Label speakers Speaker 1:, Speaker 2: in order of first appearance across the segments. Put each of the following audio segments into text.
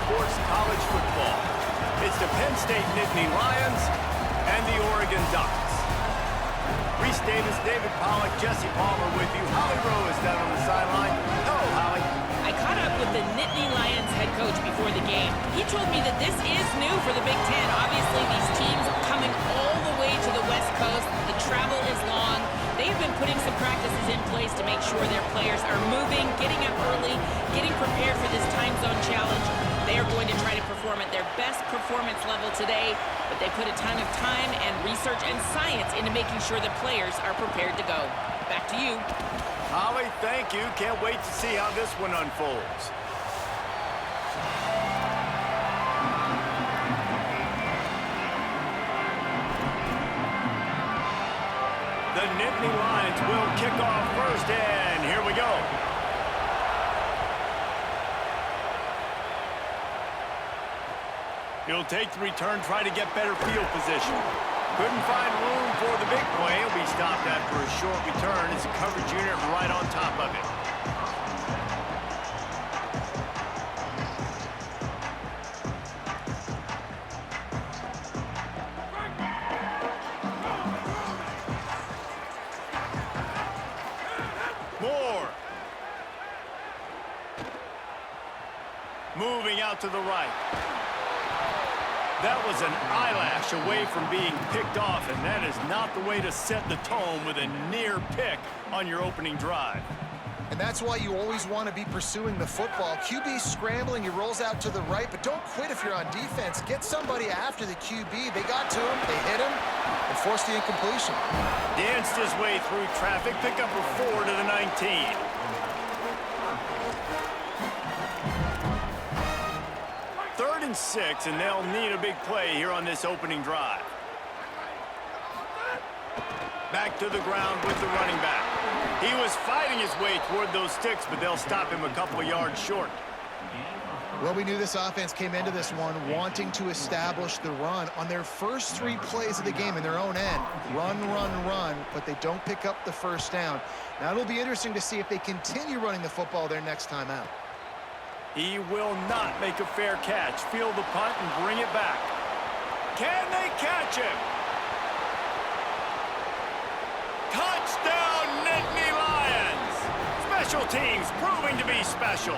Speaker 1: sports college football. It's the Penn State Nittany Lions and the Oregon Ducks. Reese Davis, David Pollack, Jesse Palmer with you. Holly Rowe is down on the sideline. Hello, Holly.
Speaker 2: I caught up with the Nittany Lions head coach before the game. He told me that this is new for the Big Ten. Obviously, these teams coming all the way to the West Coast. The travel is long. They've been putting some practices in place to make sure their players are moving, getting up early, getting prepared for this time zone challenge. They are going to try to perform at their best performance level today, but they put a ton of time and research and science into making sure the players are prepared to go. Back to you.
Speaker 1: Holly, thank you. Can't wait to see how this one unfolds. The Nittany Lions will kick off first, and here we go. He'll take the return, try to get better field position. Couldn't find room for the big play. He'll be stopped after a short return. It's a coverage unit right on top of it. Moore. Moving out to the right. That was an eyelash away from being picked off, and that is not the way to set the tone with a near pick on your opening drive.
Speaker 3: And that's why you always want to be pursuing the football. QB scrambling, he rolls out to the right, but don't quit if you're on defense. Get somebody after the QB. They got to him, they hit him, and forced the incompletion.
Speaker 1: Danced his way through traffic, pick up a 4 to the 19. Third and 6, and they'll need a big play here on this opening drive. Back to the ground with the running back. He was fighting his way toward those sticks, but they'll stop him a couple of yards short.
Speaker 3: Well, we knew this offense came into this one wanting to establish the run on their first 3 plays of the game in their own end. Run, run, run, but they don't pick up the first down. Now it'll be interesting to see if they continue running the football their next time out.
Speaker 1: He will not make a fair catch. Field the punt and bring it back. Can they catch him? Touchdown, Nittany Lions! Special teams proving to be special.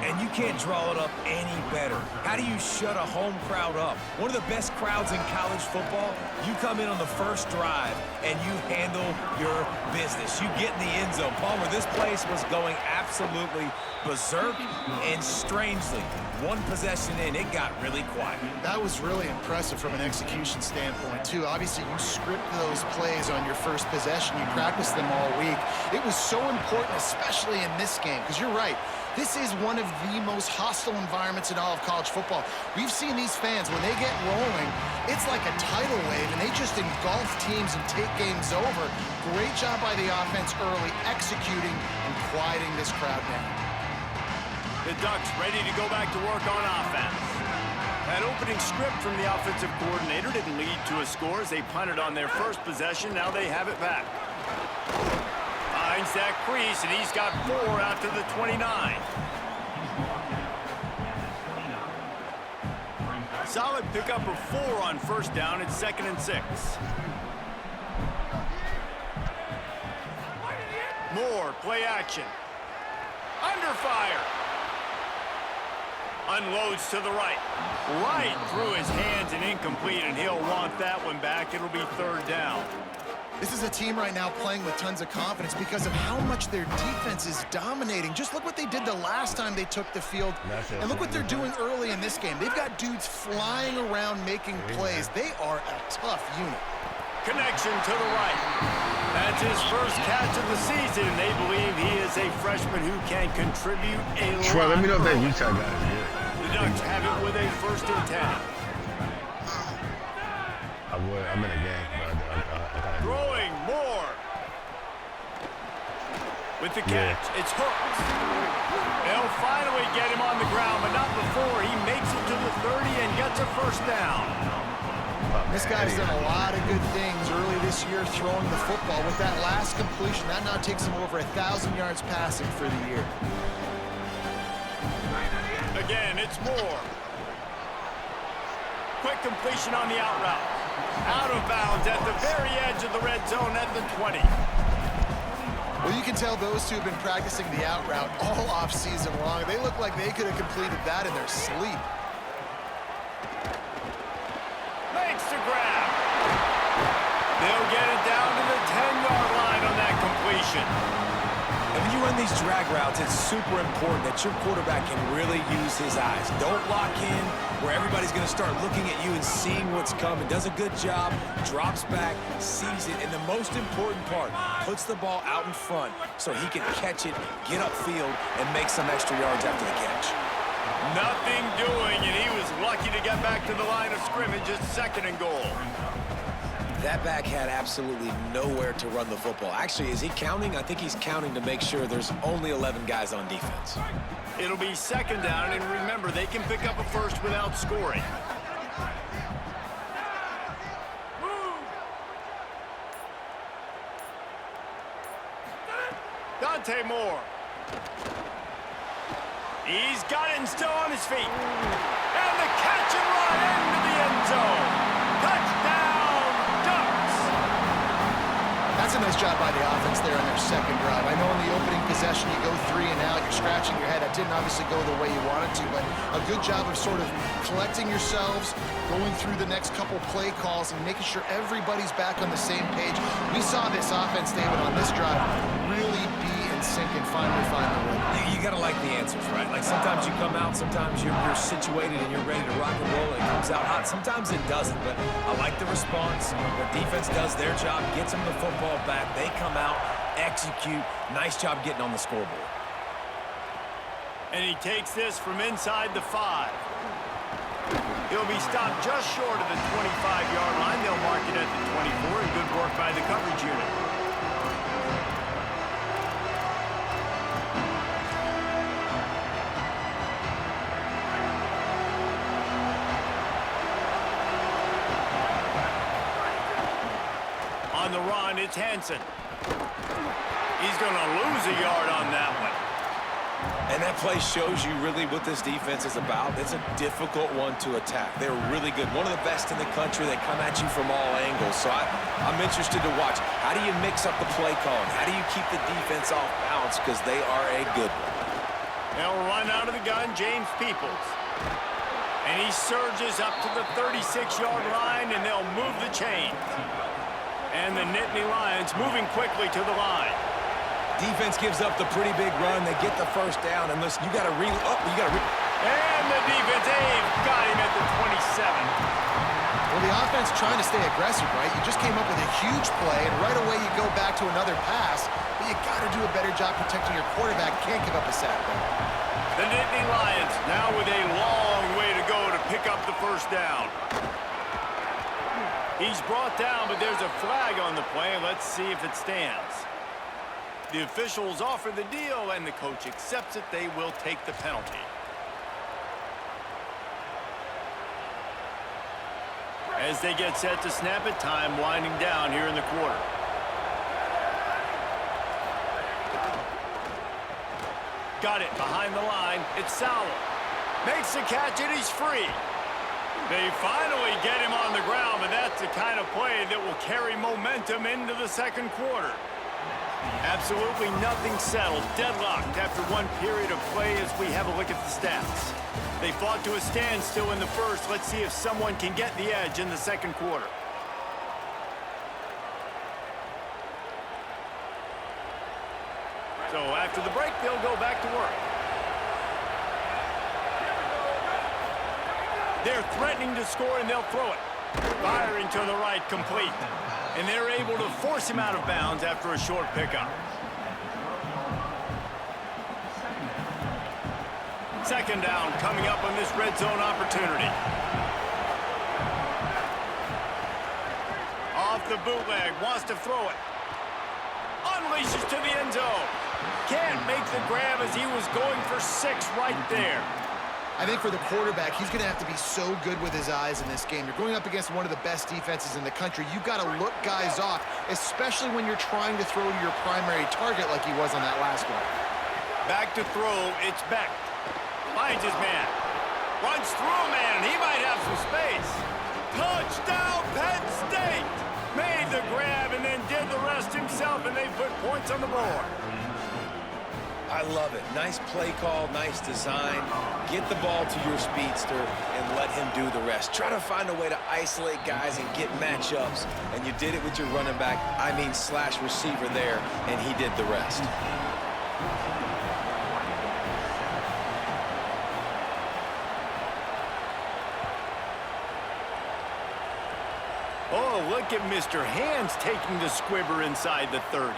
Speaker 4: And you can't draw it up any better. How do you shut a home crowd up? One of the best crowds in college football, you come in on the first drive and you handle your business. You get in the end zone. Palmer, this place was going absolutely berserk, and strangely, one possession in, it got really quiet.
Speaker 3: That was really impressive from an execution standpoint, too. Obviously, you script those plays on your first possession. You practice them all week. It was so important, especially in this game, because you're right. This is one of the most hostile environments in all of college football. We've seen these fans, when they get rolling, it's like a tidal wave, and they just engulf teams and take games over. Great job by the offense early, executing and quieting this crowd down.
Speaker 1: The Ducks ready to go back to work on offense. That opening script from the offensive coordinator didn't lead to a score as they punted on their first possession. Now they have it back. Finds that crease, and he's got 4 out to the 29. Solid pickup of 4 on first down. It's 2nd and 6. Moore, play action. Under fire. Unloads to the right. Right through his hands and incomplete, and he'll want that one back. It'll be 3rd down.
Speaker 3: This is a team right now playing with tons of confidence because of how much their defense is dominating. Just look what they did the last time they took the field, and look what they're doing early in this game. They've got dudes flying around making plays. They are a tough unit.
Speaker 1: Connection to the right. That's his first catch of the season, and they believe he is a freshman who can contribute a lot.
Speaker 5: Troy, let me know if that Utah guy is good.
Speaker 1: The Ducks have it with a 1st and 10.
Speaker 5: I'm in a game, but I gotta do it.
Speaker 1: Throwing more. With the catch, it's hooked. They'll finally get him on the ground, but not before he makes it to the 30 and gets a 1st down.
Speaker 3: This guy's done a lot of good things early this year throwing the football. With that last completion, that now takes him over 1,000 yards passing for the year.
Speaker 1: Again, it's Moore. Quick completion on the out route. Out of bounds at the very edge of the red zone at the 20.
Speaker 3: Well, you can tell those two have been practicing the out route all off-season long. They look like they could have completed that in their sleep.
Speaker 1: Makes the grab. They'll get it down to the 10-yard line on that completion.
Speaker 4: And when you run these drag routes, it's super important that your quarterback can really use his eyes. Don't lock in where everybody's going to start looking at you and seeing what's coming. Does a good job, drops back, sees it, and the most important part, puts the ball out in front so he can catch it, get upfield, and make some extra yards after the catch.
Speaker 1: Nothing doing, and he was lucky to get back to the line of scrimmage at 2nd and goal.
Speaker 4: That back had absolutely nowhere to run the football. Actually, is he counting? I think he's counting to make sure there's only 11 guys on defense.
Speaker 1: It'll be 2nd down, and remember, they can pick up a first without scoring. Dante Moore. He's got it and still on his feet. And the catch and run into the end zone. Touchdown, Ducks.
Speaker 3: That's a nice job by the offense there on their second drive. I know in the opening possession you go 3 and out, you're scratching your head. That didn't obviously go the way you wanted to, but a good job of sort of collecting yourselves, going through the next couple play calls and making sure everybody's back on the same page. We saw this offense, David, on this drive really be in sync and finally find the win.
Speaker 4: You got to like the answers, right? Like sometimes you come out, sometimes you're situated and you're ready to rock and roll and it comes out hot. Sometimes it doesn't, but I like the response. The defense does their job, gets them the football back. They come out, execute. Nice job getting on the scoreboard.
Speaker 1: And he takes this from inside the 5. He'll be stopped just short of the 25-yard line. They'll mark it at the 24, and good work by the coverage unit. On the run, it's Hansen. He's going to lose a yard on that one.
Speaker 4: And that play shows you really what this defense is about. It's a difficult one to attack. They're really good. One of the best in the country. They come at you from all angles. So I'm interested to watch. How do you mix up the play calling? How do you keep the defense off balance? Because they are a good one.
Speaker 1: They'll run out of the gun, James Peoples. And he surges up to the 36-yard line, and they'll move the chains. And the Nittany Lions moving quickly to the line.
Speaker 4: Defense gives up the pretty big run. They get the first down. And listen, you got to And
Speaker 1: the defense, got him at the 27.
Speaker 3: Well, the offense trying to stay aggressive, right? You just came up with a huge play, and right away you go back to another pass, but you got to do a better job protecting your quarterback. Can't give up a sack there.
Speaker 1: The Nittany Lions now with a long way to go to pick up the first down. He's brought down, but there's a flag on the play. Let's see if it stands. The officials offer the deal, and the coach accepts it. They will take the penalty. As they get set to snap it, time winding down here in the quarter. Got it behind the line. It's Sauer. Makes the catch, and he's free. They finally get him on the ground, but that's the kind of play that will carry momentum into the second quarter. Absolutely nothing settled, deadlocked after one period of play as we have a look at the stats. They fought to a standstill in the first. Let's see if someone can get the edge in the second quarter. So after the break, they'll go back to work. They're threatening to score, and they'll throw it. Firing to the right, complete. And they're able to force him out of bounds after a short pickup. Second down coming up on this red zone opportunity. Off the bootleg, wants to throw it. Unleashes to the end zone. Can't make the grab as he was going for 6 right there.
Speaker 3: I think for the quarterback, he's going to have to be so good with his eyes in this game. You're going up against one of the best defenses in the country. You've got to look guys off, especially when you're trying to throw to your primary target like he was on that last one.
Speaker 1: Back to throw, it's Beck. Finds his man. Runs through a man, and he might have some space. Touchdown, Penn State! Made the grab and then did the rest himself, and they put points on the board.
Speaker 4: I love it. Nice play call, nice design. Get the ball to your speedster and let him do the rest. Try to find a way to isolate guys and get matchups. And you did it with your running back, slash receiver there, and he did the rest.
Speaker 1: Oh, look at Mr. Hands taking the squibber inside the 30.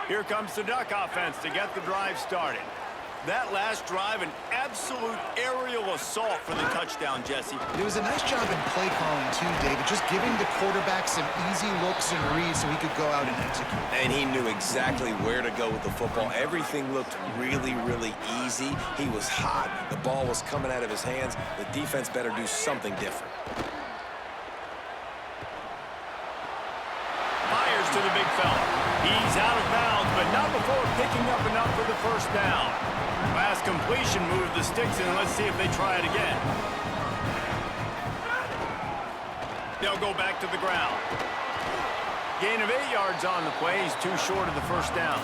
Speaker 1: Here comes the Duck offense to get the drive started. That last drive, an absolute aerial assault for the touchdown, Jesse.
Speaker 3: It was a nice job in play calling, too, David, just giving the quarterback some easy looks and reads so he could go out and execute.
Speaker 4: And he knew exactly where to go with the football. Everything looked really, really easy. He was hot. The ball was coming out of his hands. The defense better do something different.
Speaker 1: Fires to the big fella. He's out of bounds, but not before picking up enough for the first down. Last completion moved the sticks in. Let's see if they try it again. They'll go back to the ground. Gain of 8 yards on the play. He's too short of the first down.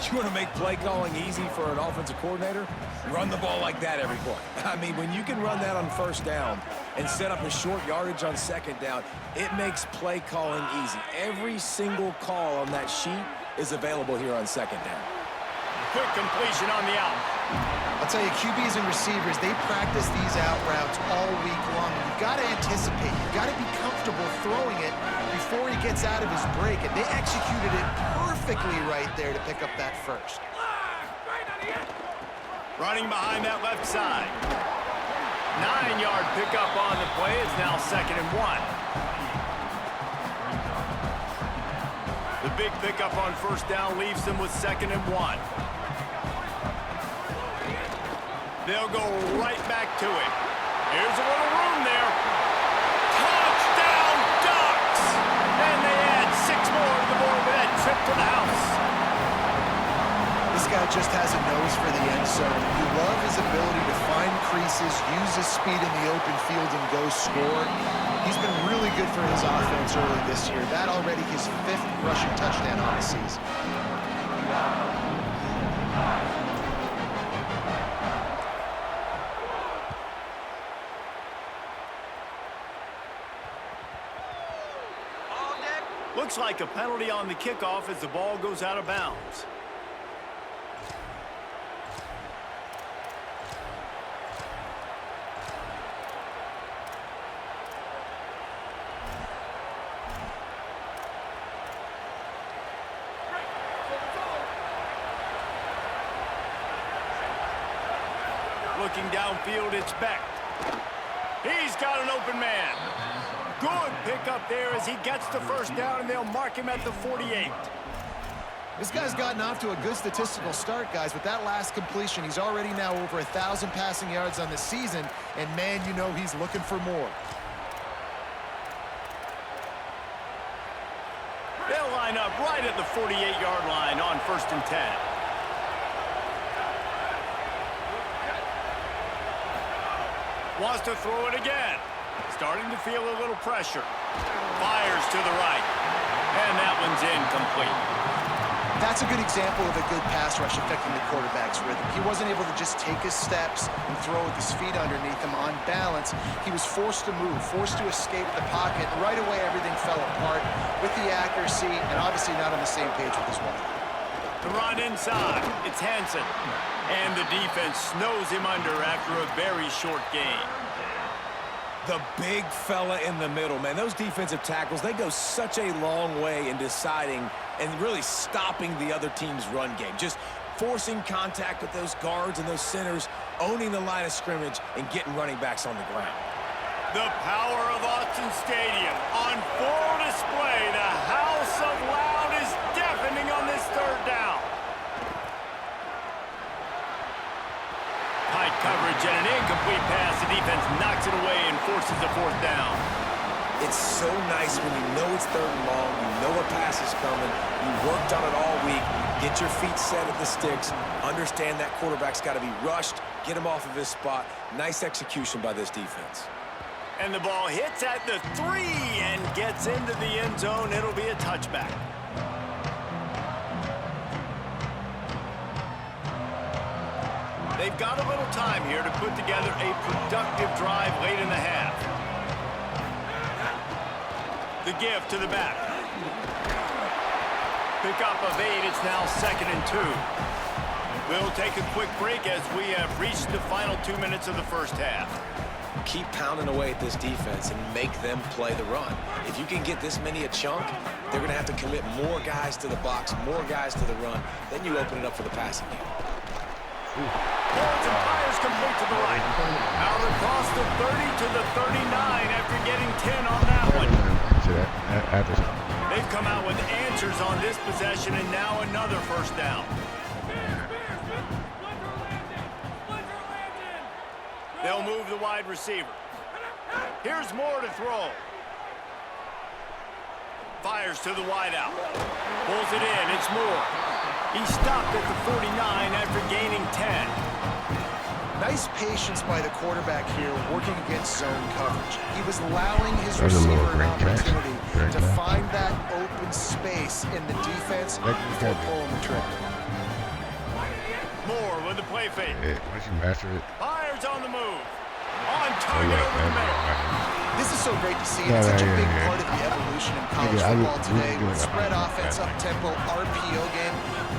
Speaker 4: You want to make play calling easy for an offensive coordinator? Run the ball like that every play. I mean, when you can run that on first down and set up a short yardage on second down, it makes play calling easy. Every single call on that sheet is available here on second down.
Speaker 1: Quick completion on the out.
Speaker 3: I'll tell you, QBs and receivers, they practice these out routes all week long. You've got to anticipate. You've got to be comfortable throwing it before he gets out of his break, and they executed it perfectly right there to pick up that first.
Speaker 1: Running behind that left side. 9-yard pickup on the play. It's now 2nd and 1. The big pickup on first down leaves them with 2nd and 1. They'll go right back to it. Here's a little room there. Touchdown, Ducks! And they add 6 more to the board with that trip to the house.
Speaker 3: This guy just has a nose for the end zone. You love his ability to find creases, use his speed in the open field, and go score. He's been really good for his offense early this year. That already his 5th rushing touchdown on the season.
Speaker 1: Looks like a penalty on the kickoff as the ball goes out of bounds. Looking downfield, it's Beck. He's got an open man. Good pickup there as he gets the first down, and they'll mark him at the 48.
Speaker 3: This guy's gotten off to a good statistical start, guys. With that last completion, he's already now over 1,000 passing yards on the season, and man, you know he's looking for more.
Speaker 1: They'll line up right at the 48-yard line on 1st and 10. Wants to throw it again. Starting to feel a little pressure. Fires to the right. And that one's incomplete.
Speaker 3: That's a good example of a good pass rush affecting the quarterback's rhythm. He wasn't able to just take his steps and throw with his feet underneath him on balance. He was forced to move, forced to escape the pocket. Right away, everything fell apart with the accuracy and obviously not on the same page with his wife.
Speaker 1: The run inside. It's Hansen. And the defense snows him under after a very short game.
Speaker 4: The big fella in the middle, man. Those defensive tackles, they go such a long way in deciding and really stopping the other team's run game. Just forcing contact with those guards and those centers, owning the line of scrimmage, and getting running backs on the ground.
Speaker 1: The power of Austin Stadium on full display. The house of loud is deafening on this 3rd down. Pike coverage and an incomplete pass. The defense knocks it away and forces a fourth down.
Speaker 4: It's so nice when you know it's 3rd and long, you know a pass is coming, you worked on it all week, get your feet set at the sticks, understand that quarterback's got to be rushed, get him off of his spot. Nice execution by this defense.
Speaker 1: And the ball hits at the 3 and gets into the end zone. It'll be a touchback. They've got a little time here to put together a productive drive late in the half. The give to the back. Pick up of 8. It's now 2nd and 2. We'll take a quick break as we have reached the final 2 minutes of the first half.
Speaker 4: Keep pounding away at this defense and make them play the run. If you can get this many a chunk, they're going to have to commit more guys to the box, more guys to the run. Then you open it up for the passing game.
Speaker 1: Holds and fires complete to the right. Out across the 30 to the 39 after getting 10 on that one. They've come out with answers on this possession, and now another first down. They'll move the wide receiver. Here's Moore to throw. Fires to the wideout. Pulls it in. It's Moore. He stopped at the 49 after gaining 10.
Speaker 3: Nice patience by the quarterback here working against zone coverage. He was allowing his receiver an opportunity to find that open space in the defense before pulling the trigger.
Speaker 1: Moore with the play fake.
Speaker 5: Once you master it.
Speaker 1: Fires on the move. On target over the middle.
Speaker 3: This is so great to see. It's such a big part of the evolution in college football today with spread offense, up-tempo, RPO game.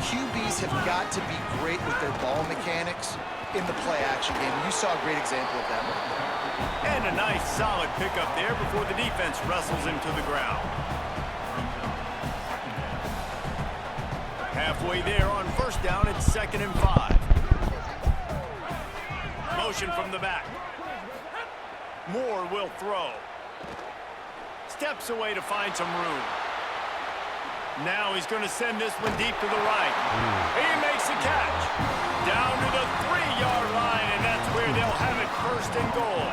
Speaker 3: QBs have got to be great with their ball mechanics in the play-action game. You saw a great example of that.
Speaker 1: And a nice solid pickup there before the defense wrestles him to the ground. Halfway there on first down, it's 2nd and 5. Motion from the back. Moore will throw. Steps away to find some room. Now he's going to send this one deep to the right. He makes the catch. Down to the 3-yard line, and that's where they'll have it 1st and goal.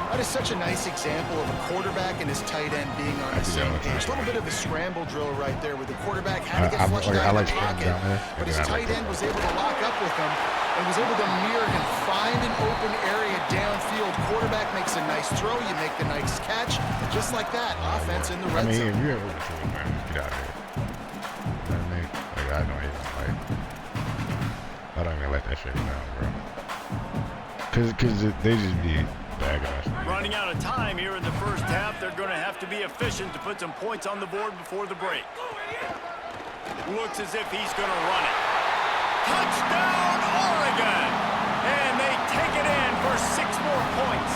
Speaker 3: That is such a nice example of a quarterback and his tight end being on the same page. A little bit of a scramble drill right there where the quarterback had to get flushed out of the pocket, but his tight end was able to lock up with him and was able to mirror and find an open area downfield. Quarterback makes a nice throw. You make the nice catch. Just like that, offense in the red zone.
Speaker 5: I mean, if you're able to, man, get out of here. You know what I mean? Like, I don't even like that shit now, bro. Cause they just be bad guys.
Speaker 1: Running out of time here in the first half. They're going to have to be efficient to put some points on the board before the break. Looks as if he's going to run it. Touchdown, Oregon! And they take it in for 6 more points.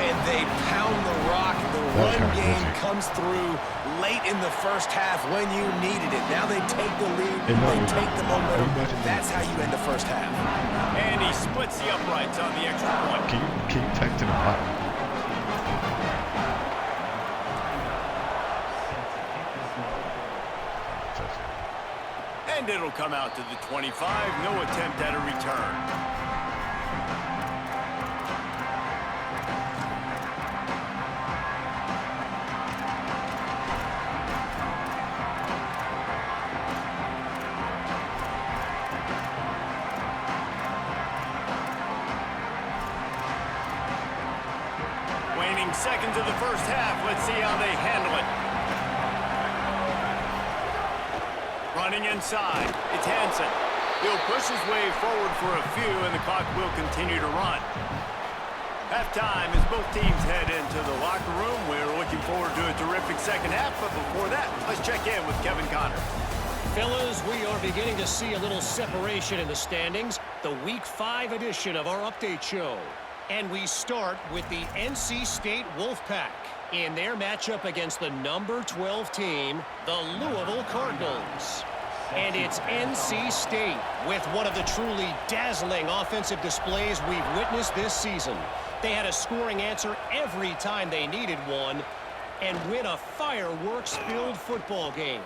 Speaker 4: And they pound the rock. The run game comes through late in the first half when you needed it. Now they take the lead. They take the momentum. That's how you end the first half.
Speaker 1: And he splits the uprights on the extra point.
Speaker 5: Can you text him a lot?
Speaker 1: And it'll come out to the 25. No attempt at a return. Waning seconds of the first half. Let's see how they handle it. Running inside, it's Hansen. He'll push his way forward for a few, and the clock will continue to run. Halftime as both teams head into the locker room. We're looking forward to a terrific second half, but before that, let's check in with Kevin Connor.
Speaker 6: Fellas, we are beginning to see a little separation in the standings. The Week 5 edition of our update show. And we start with the NC State Wolfpack in their matchup against the number 12 team, the Louisville Cardinals. And it's NC State with one of the truly dazzling offensive displays we've witnessed this season. They had a scoring answer every time they needed one and win a fireworks-filled football game.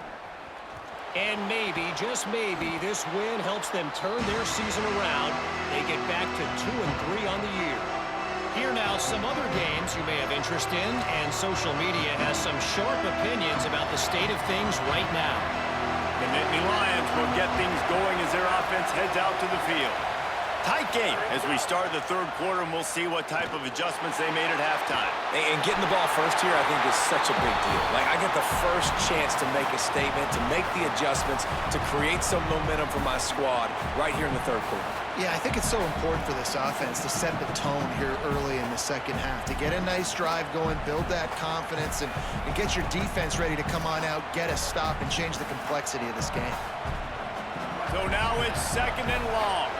Speaker 6: And maybe, just maybe, this win helps them turn their season around They get back to 2-3 on the year. Here now, some other games you may have interest in, and social media has some sharp opinions about the state of things right now.
Speaker 1: The Nittany Lions will get things going as their offense heads out to the field. Tight game as we start the third quarter, and we'll see what type of adjustments they made at halftime.
Speaker 4: And getting the ball first here, I think, is such a big deal. Like, I get the first chance to make a statement, to make the adjustments, to create some momentum for my squad right here in the third quarter.
Speaker 3: Yeah, I think it's so important for this offense to set the tone here early in the second half, to get a nice drive going, build that confidence, and get your defense ready to come on out, get a stop, and change the complexity of this game.
Speaker 1: So now it's second and long.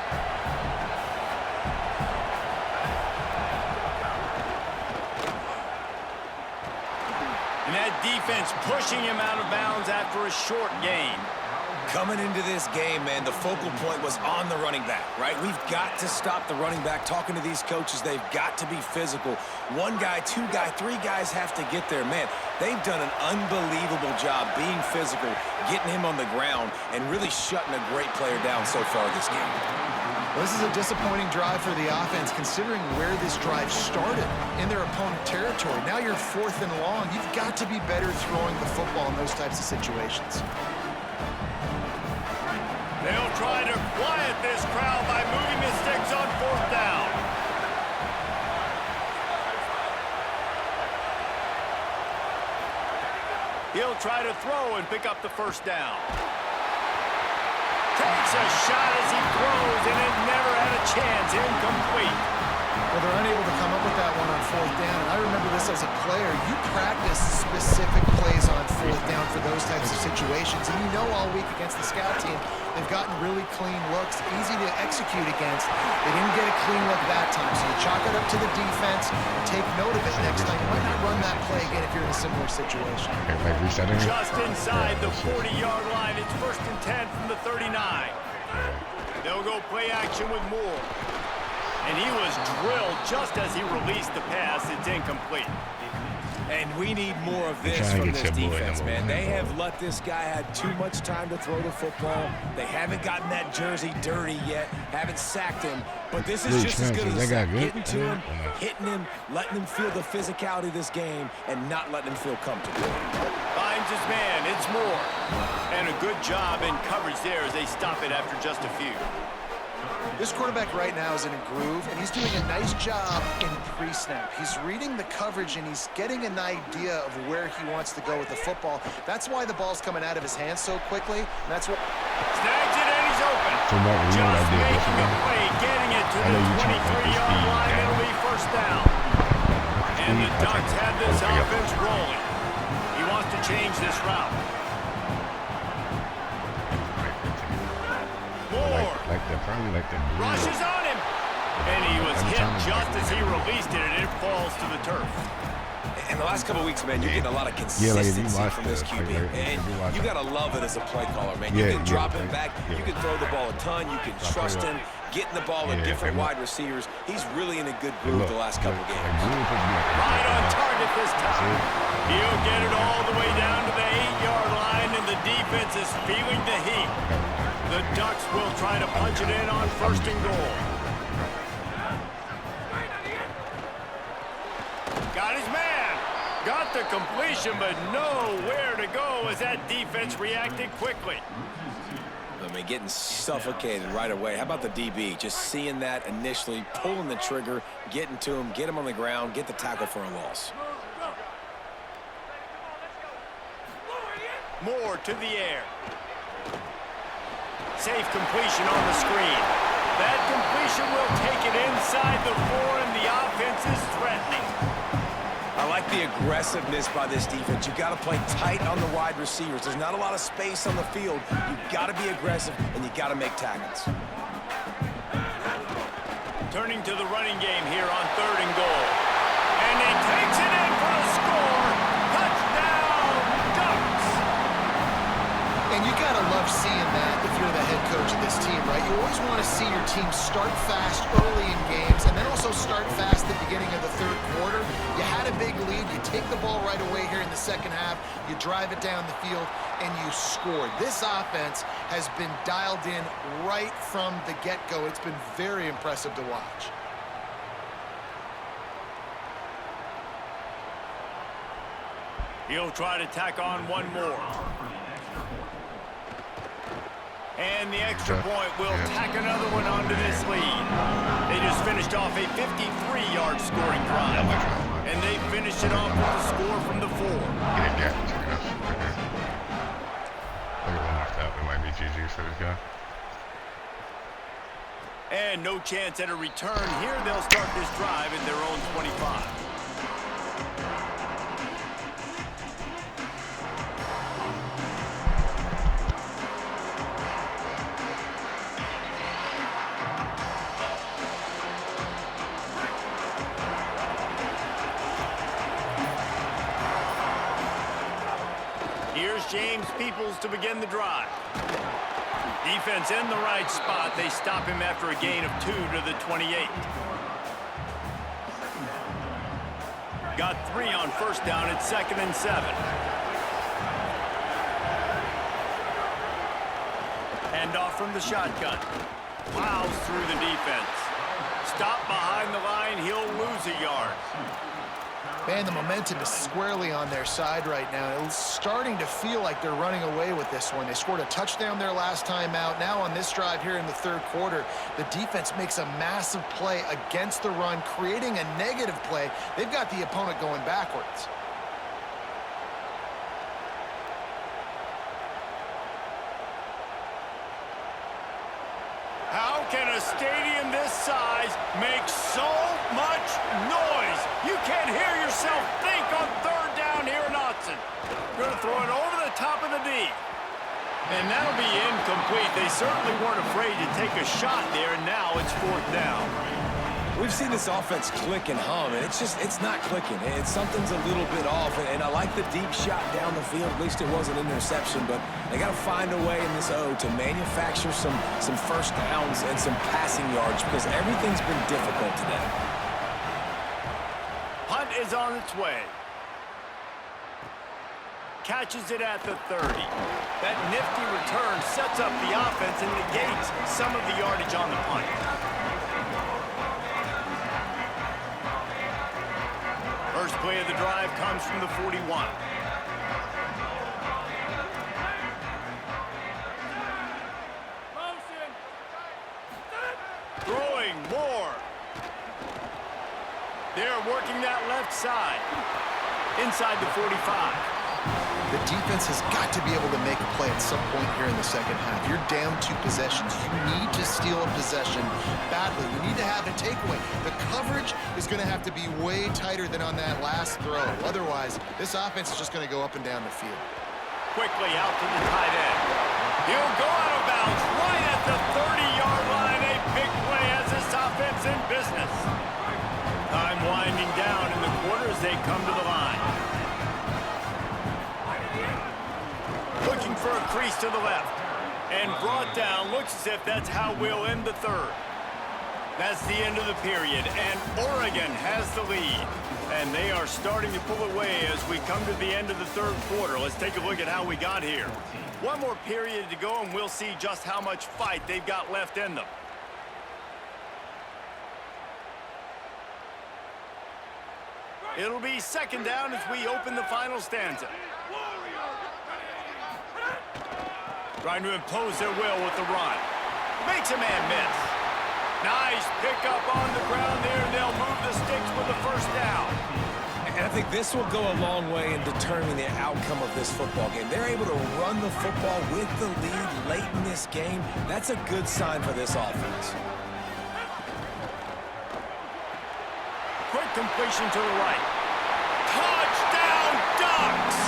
Speaker 1: And that defense pushing him out of bounds after a short gain.
Speaker 4: Coming into this game, man, the focal point was on the running back, right? We've got to stop the running back. Talking to these coaches, they've got to be physical. One guy, two guy, three guys have to get there. Man, they've done an unbelievable job being physical, getting him on the ground, and really shutting a great player down so far this game.
Speaker 3: Well, this is a disappointing drive for the offense, considering where this drive started in their opponent territory. Now you're fourth and long. You've got to be better throwing the football in those types of situations.
Speaker 1: They'll try to quiet this crowd by moving the sticks on fourth down. He'll try to throw and pick up the first down. Takes a shot as he throws, and it never had a chance. Incomplete.
Speaker 3: Well, they're unable to come up with that one on fourth down. And I remember this as a player. You practice specific plays on fourth down for those types of situations. And you know all week against the scout team, they've gotten really clean looks, easy to execute against. They didn't get a clean look that time. So you chalk it up to the defense and take note of it next time. You might not run that play again if you're in a similar situation.
Speaker 5: Like resetting it?
Speaker 1: Just inside the 40-yard line. It's 1st and 10 from the 39. They'll go play action with Moore. And he was drilled just as he released the pass. It's incomplete.
Speaker 4: And we need more of this from this defense, man. They have let this guy have too much time to throw the football. They haven't gotten that jersey dirty yet, haven't sacked him. But this is just as good as a sack. Getting to him, hitting him, letting him feel the physicality of this game, and not letting him feel comfortable.
Speaker 1: Finds his man. It's Moore. And a good job in coverage there as they stop it after just a few.
Speaker 3: This quarterback right now is in a groove, and he's doing a nice job in pre-snap. He's reading the coverage, and he's getting an idea of where he wants to go with the football. That's why the ball's coming out of his hands so quickly. And that's what
Speaker 1: snags it, and he's open.
Speaker 5: So
Speaker 1: Just making a play, getting it to the 23-yard line. It'll be first down. And the Ducks have this offense rolling. He wants to change this route. Rushes on him. And he was hit just as he released it, and it falls to the turf.
Speaker 4: In the last couple of weeks, man, you're getting a lot of consistency from this QB. And you got to love it as a play caller, man. You can drop him back. You can throw the ball a ton. You can trust him. Getting the ball with different wide receivers. He's really in a good groove the last couple of games.
Speaker 1: Right on target this time. He'll get it all the way down to the 8-yard line, and the defense is feeling the heat. The Ducks will try to punch it in on 1st and goal. Got his man. Got the completion, but nowhere to go as that defense reacted quickly.
Speaker 4: I mean, getting suffocated right away. How about the DB? Just seeing that initially, pulling the trigger, getting to him, get him on the ground, get the tackle for a loss.
Speaker 1: Moore to the air. Safe completion on the screen. That completion will take it inside the 4, and the offense is threatening.
Speaker 4: I like the aggressiveness by this defense. You've got to play tight on the wide receivers. There's not a lot of space on the field. You've got to be aggressive, and you've got to make tackles.
Speaker 1: Turning to the running game here on 3rd and goal. And he takes it in for a score. Touchdown, Ducks!
Speaker 3: And you got to love seeing that if you're the head coach of this team, right? You always want to see your team start fast early in games and then also start fast at the beginning of the third quarter. You had a big lead. You take the ball right away here in the second half. You drive it down the field, and you scored. This offense has been dialed in right from the get-go. It's been very impressive to watch.
Speaker 1: He'll try to tack on one more. And the extra point will tack another one onto this lead. They just finished off a 53-yard scoring drive. And they finished it off with the score from the 4.
Speaker 5: Get a gap between us. Look at one more stop. It might be GG for this guy.
Speaker 1: And no chance at a return here. They'll start this drive at their own 25. Here's James Peoples to begin the drive. Defense in the right spot. They stop him after a gain of 2 to the 28. Got 3 on first down at 2nd and 7. Hand off from the shotgun. Plows through the defense. Stop behind the line. He'll lose a yard.
Speaker 3: Man, the momentum is squarely on their side right now. It's starting to feel like they're running away with this one. They scored a touchdown their last time out. Now on this drive here in the third quarter, the defense makes a massive play against the run, creating a negative play. They've got the opponent going backwards.
Speaker 1: How can a stadium this size make so much noise? You can't hear yourself think on third down here in Autzen. Going to throw it over the top of the D. And that'll be incomplete. They certainly weren't afraid to take a shot there, and now it's 4th down.
Speaker 4: We've seen this offense click and hum, and it's not clicking. Something's a little bit off, and I like the deep shot down the field. At least it was an interception, but they got to find a way in this O to manufacture some first downs and some passing yards because everything's been difficult today.
Speaker 1: Punt is on its way. Catches it at the 30. That nifty return sets up the offense and negates some of the yardage on the punt. First play of the drive comes from the 41. Throwing more. They're working that left side. Inside the 45.
Speaker 3: The defense has got to be able to make a play at some point here in the second half. You're down 2 possessions. You need to steal a possession badly. You need to have a takeaway. The coverage is going to have to be way tighter than on that last throw. Otherwise, this offense is just going to go up and down the field.
Speaker 1: Quickly out to the tight end. He'll go out of bounds right at the 30-yard line. A big play as this offense in business. Time winding down in the quarter as they come to the line. Looking for a crease to the left. And brought down. Looks as if that's how we'll end the third. That's the end of the period. And Oregon has the lead. And they are starting to pull away as we come to the end of the third quarter. Let's take a look at how we got here. One more period to go, and we'll see just how much fight they've got left in them. It'll be 2nd down as we open the final stanza. Trying to impose their will with the run. Makes a man miss. Nice pickup on the ground there. They'll move the sticks with the first down.
Speaker 4: And I think this will go a long way in determining the outcome of this football game. They're able to run the football with the lead late in this game. That's a good sign for this offense.
Speaker 1: Quick completion to the right. Touchdown, Ducks!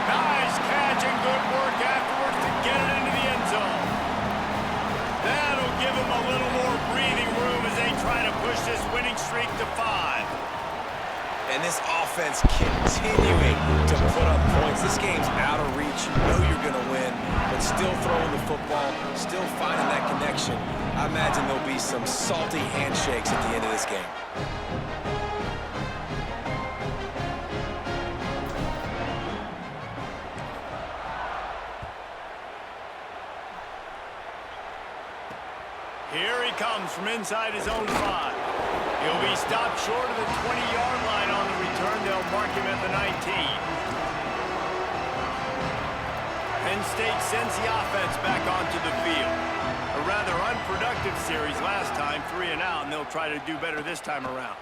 Speaker 1: Nice catch and good work afterwards to get it into the end zone. That'll give them a little more breathing room as they try to push this winning streak to 5.
Speaker 4: And this offense continuing to put up points. This game's out of reach. You know you're going to win, but still throwing the football, still finding that connection. I imagine there'll be some salty handshakes at the end of this game.
Speaker 1: Here he comes from inside his own 5. He'll be stopped short of the 20-yard line on the return. They'll mark him at the 19. Penn State sends the offense back onto the field. A rather unproductive series last time, 3 and out, and they'll try to do better this time around.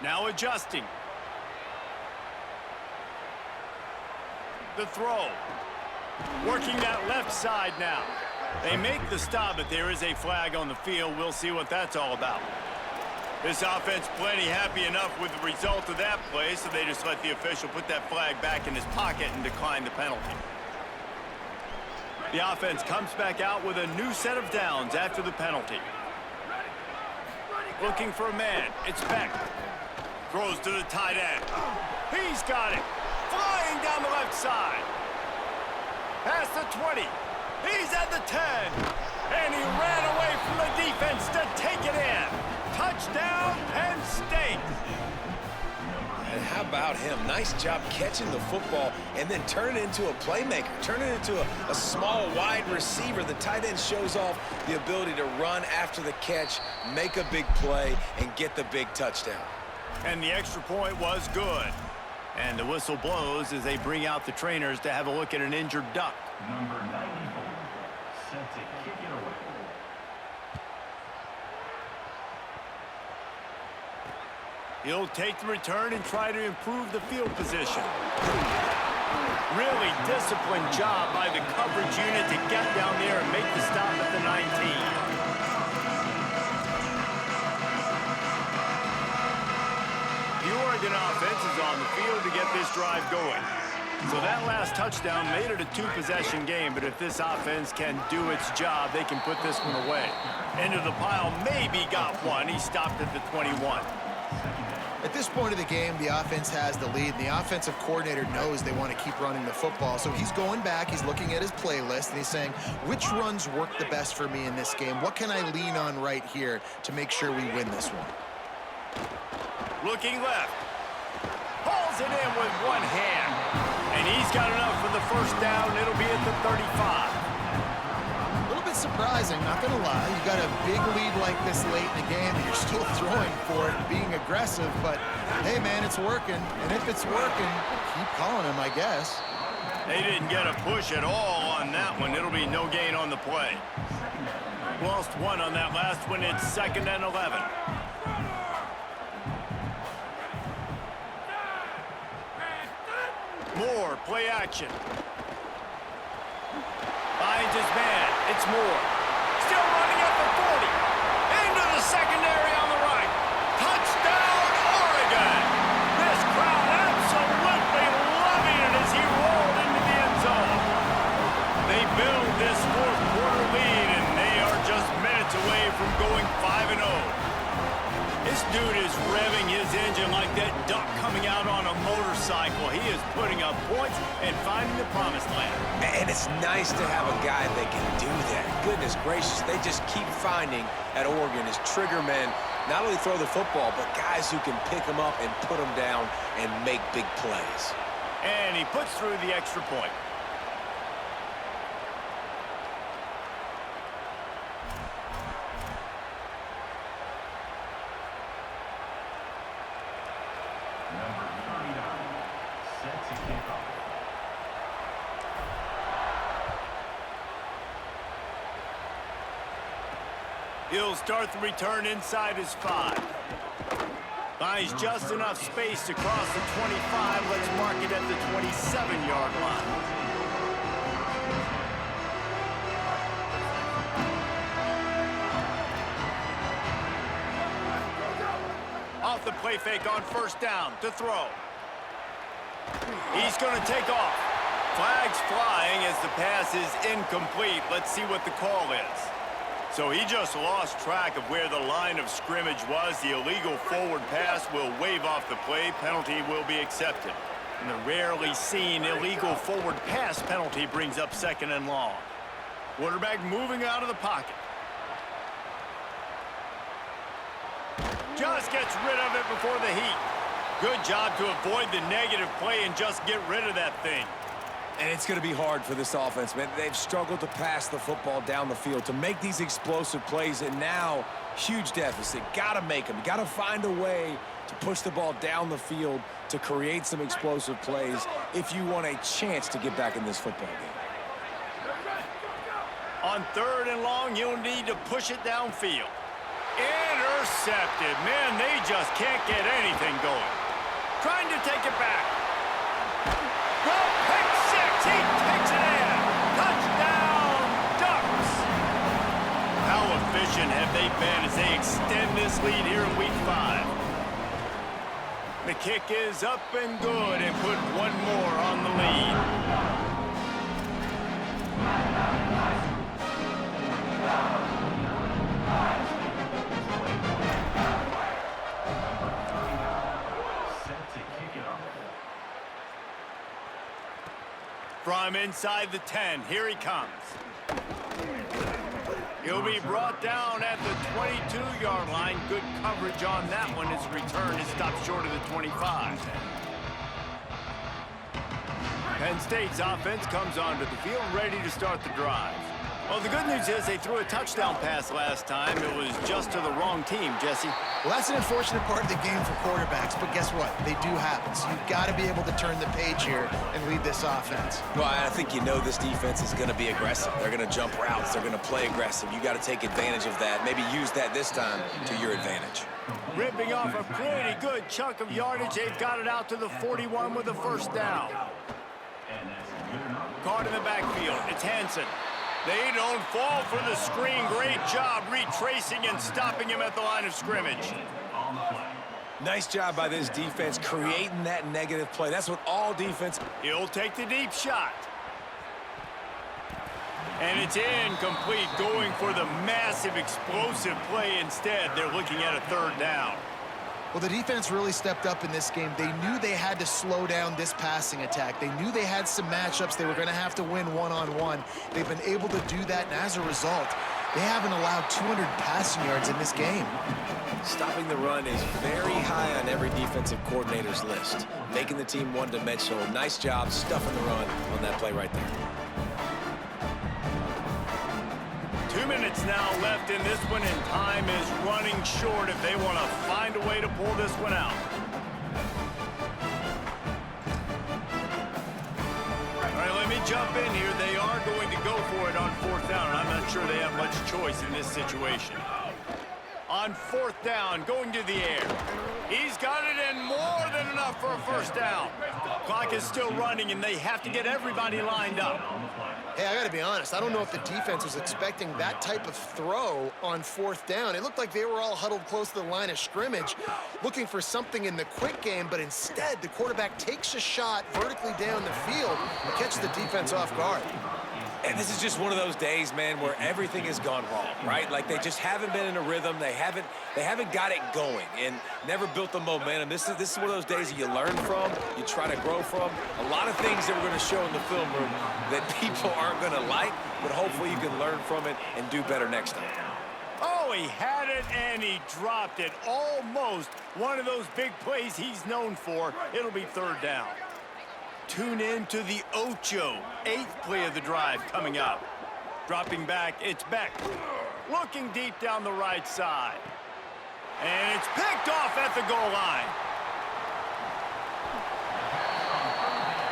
Speaker 1: Now adjusting. The throw. Working that left side now. They make the stop, but there is a flag on the field. We'll see what that's all about. This offense plenty happy enough with the result of that play, so they just let the official put that flag back in his pocket and decline the penalty. The offense comes back out with a new set of downs after the penalty. Looking for a man. It's Beck. Throws to the tight end. He's got it. Flying down the left side. Past the 20. He's at the 10. And he ran away from the defense to take it in. Touchdown, Penn State.
Speaker 4: And how about him? Nice job catching the football and then turn it into a playmaker. Turn it into a small, wide receiver. The tight end shows off the ability to run after the catch, make a big play, and get the big touchdown.
Speaker 1: And the extra point was good. And the whistle blows as they bring out the trainers to have a look at an injured duck.
Speaker 7: Number 94, set to kick it away.
Speaker 1: He'll take the return and try to improve the field position. Really disciplined job by the coverage unit to get down there and make the stop at the 19. The Oregon offense is on the field to get this drive going. So that last touchdown made it a 2-possession game, but if this offense can do its job, they can put this one away. Into the pile, maybe got one. He stopped at the 21.
Speaker 3: At this point of the game, the offense has the lead, and the offensive coordinator knows they want to keep running the football. So he's going back, he's looking at his playlist, and he's saying, which runs work the best for me in this game? What can I lean on right here to make sure we win this one?
Speaker 1: Looking left. Pulls it in with one hand. And he's got enough for the first down. It'll be at the 35.
Speaker 3: A little bit surprising, not going to lie. You got a big lead like this late in the game, and you're still throwing for it and being aggressive. But, hey, man, it's working. And if it's working, keep calling him, I guess.
Speaker 1: They didn't get a push at all on that one. It'll be no gain on the play. Lost one on that last one. It's 2nd and 11. Moore, play action. Finds his man. It's Moore. Still running at the 40. Into the secondary on the right. Touchdown, Oregon. This crowd absolutely loving it as he rolled into the end zone. They build this fourth-quarter lead, and they are just minutes away from going 5-0. This dude is revving his engine like that duck coming out on a motorcycle. He is putting up points and finding the promised land.
Speaker 4: And it's nice to have a guy that can do that. Goodness gracious, they just keep finding at Oregon as trigger men, not only throw the football, but guys who can pick them up and put them down and make big plays.
Speaker 1: And he puts through the extra point.
Speaker 7: Number 39, set to kick off.
Speaker 1: He'll start the return inside his 5. Finds just enough space to cross the 25. Let's mark it at the 27-yard line. Off the play fake on first down to throw. He's going to take off. Flags flying as the pass is incomplete. Let's see what the call is. So he just lost track of where the line of scrimmage was. The illegal forward pass will wave off the play. Penalty will be accepted. And the rarely seen illegal forward pass penalty brings up 2nd and long. Quarterback moving out of the pocket. Just gets rid of it before the heat. Good job to avoid the negative play and just get rid of that thing.
Speaker 4: And it's going to be hard for this offense, man. They've struggled to pass the football down the field, to make these explosive plays, and now, huge deficit. Got to make them. Got to find a way to push the ball down the field to create some explosive plays if you want a chance to get back in this football game.
Speaker 1: On 3rd and long, you'll need to push it downfield. Intercepted. Man, they just can't get anything going. Trying to take it back. Pick 6. He takes it in. Touchdown, Ducks. How efficient have they been as they extend this lead here in Week 5? The kick is up and good and put one more on the lead. From inside the 10, here he comes. He'll be brought down at the 22-yard line. Good coverage on that one. His return is stopped short of the 25. Penn State's offense comes onto the field, ready to start the drive. Well, the good news is they threw a touchdown pass last time. It was just to the wrong team, Jesse.
Speaker 3: Well, that's an unfortunate part of the game for quarterbacks, but guess what? They do happen. So you've got to be able to turn the page here and lead this offense.
Speaker 4: Well, I think you know this defense is going to be aggressive. They're going to jump routes. They're going to play aggressive. You got to take advantage of that. Maybe use that this time to your advantage.
Speaker 1: Ripping off a pretty good chunk of yardage. They've got it out to the 41 with a 1st down. Caught in the backfield. It's Hansen. They don't fall for the screen. Great job retracing and stopping him at the line of scrimmage.
Speaker 4: Nice job by this defense creating that negative play. That's what all defense...
Speaker 1: He'll take the deep shot. And it's incomplete, going for the massive explosive play instead. They're looking at a 3rd down.
Speaker 3: Well, the defense really stepped up in this game. They knew they had to slow down this passing attack. They knew they had some matchups they were going to have to win one-on-one. They've been able to do that, and as a result, they haven't allowed 200 passing yards in this game.
Speaker 4: Stopping the run is very high on every defensive coordinator's list. Making the team one-dimensional. Nice job stuffing the run on that play right there.
Speaker 1: 2 minutes now left in this one, and time is running short if they want to find a way to pull this one out. All right, let me jump in here. They are going to go for it on 4th down, and I'm not sure they have much choice in this situation. On 4th down, going to the air. He's got it in, more than enough for a 1st down. Clock is still running, and they have to get everybody lined up.
Speaker 3: Hey, I got to be honest. I don't know if the defense was expecting that type of throw on 4th down. It looked like they were all huddled close to the line of scrimmage, looking for something in the quick game, but instead the quarterback takes a shot vertically down the field and catches the defense off guard.
Speaker 4: And this is just one of those days, man, where everything has gone wrong, right? Like they just haven't been in a rhythm. They haven't got it going and never built the momentum. This is one of those days that you learn from, you try to grow from. A lot of things that we're going to show in the film room that people aren't going to like, but hopefully you can learn from it and do better next time.
Speaker 1: Oh, he had it and he dropped it. Almost one of those big plays he's known for. It'll be 3rd down. Tune in to the Ocho, 8th play of the drive coming up. Dropping back, it's Beck. Looking deep down the right side. And it's picked off at the goal line.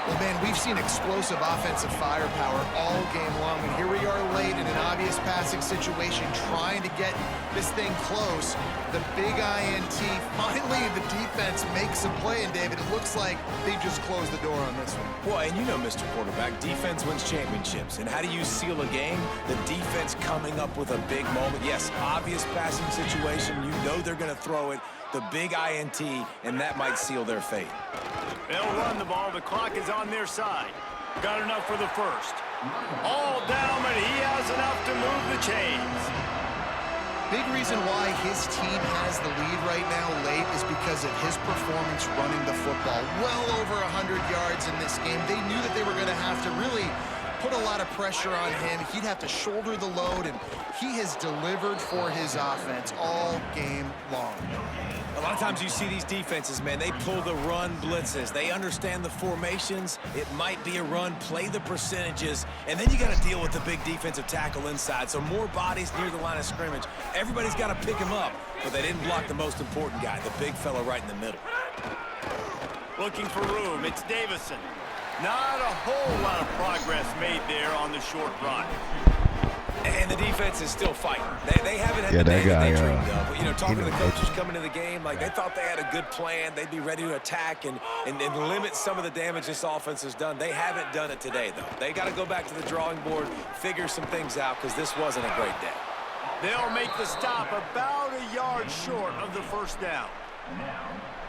Speaker 3: Well, man, we've seen explosive offensive firepower all game long, and here we are late in an obvious passing situation, trying to get this thing close. The big INT, finally the defense makes a play, and David, it looks like they just closed the door on this one.
Speaker 4: Well, and you know, Mr. Quarterback, defense wins championships. And how do you seal a game? The defense coming up with a big moment. Yes, obvious passing situation. You know they're going to throw it. The big INT, and that might seal their fate.
Speaker 1: They'll run the ball. The clock is on their side. Got enough for the 1st. All down, but he has enough to move the chains.
Speaker 3: Big reason why his team has the lead right now late is because of his performance running the football. Well over 100 yards in this game. They knew that they were going to have to really put a lot of pressure on him. He'd have to shoulder the load, and he has delivered for his offense all game long.
Speaker 4: A lot of times you see these defenses, man, they pull the run blitzes. They understand the formations. It might be a run, play the percentages, and then you got to deal with the big defensive tackle inside. So more bodies near the line of scrimmage. Everybody's got to pick him up, but they didn't block the most important guy, the big fella right in the middle.
Speaker 1: Looking for room, it's Davison. Not a whole lot of progress made there on the short run.
Speaker 4: And the defense is still fighting. They haven't had
Speaker 5: Yeah,
Speaker 4: the day
Speaker 5: that
Speaker 4: that they
Speaker 5: guy,
Speaker 4: dreamed of. But, you know, talking to the
Speaker 5: know,
Speaker 4: coaches coming into the game, like they thought they had a good plan. They'd be ready to attack and limit some of the damage this offense has done. They haven't done it today, though. They got to go back to the drawing board, figure some things out, because this wasn't a great day.
Speaker 1: They'll make the stop about a yard short of the first down.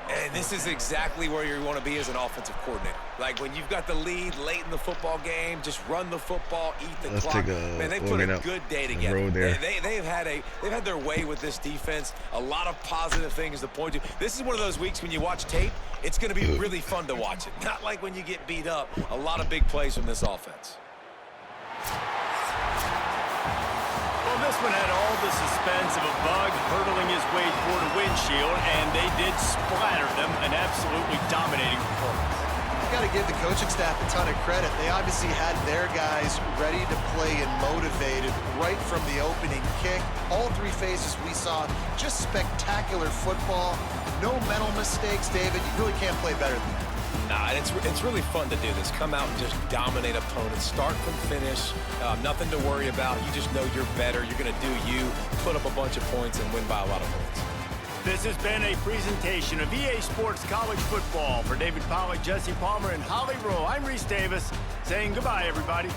Speaker 4: And this is exactly where you want to be as an offensive coordinator. Like when you've got the lead late in the football game, just run the football, eat the
Speaker 5: Let's
Speaker 4: clock.
Speaker 5: take a
Speaker 4: Man, they put a good day together.
Speaker 5: there.
Speaker 4: They've had their way with this defense. A lot of positive things to point to. This is one of those weeks when you watch tape, it's going to be really fun to watch it. Not like when you get beat up. A lot of big plays from this offense.
Speaker 1: Well, this one had all the suspense of a bug hurtling his way toward a windshield, and they did splatter them, an absolutely dominating performance.
Speaker 3: You got to give the coaching staff a ton of credit. They obviously had their guys ready to play and motivated right from the opening kick. All three phases we saw, just spectacular football. No mental mistakes, David. You really can't play better than that.
Speaker 4: Nah, and it's really fun to do this. Come out and just dominate opponents. Start from finish. Nothing to worry about. You just know you're better. You're going to do you, put up a bunch of points, and win by a lot of points.
Speaker 1: This has been a presentation of EA Sports College Football. For David Pollack, Jesse Palmer, and Holly Rowe, I'm Reese Davis saying goodbye, everybody.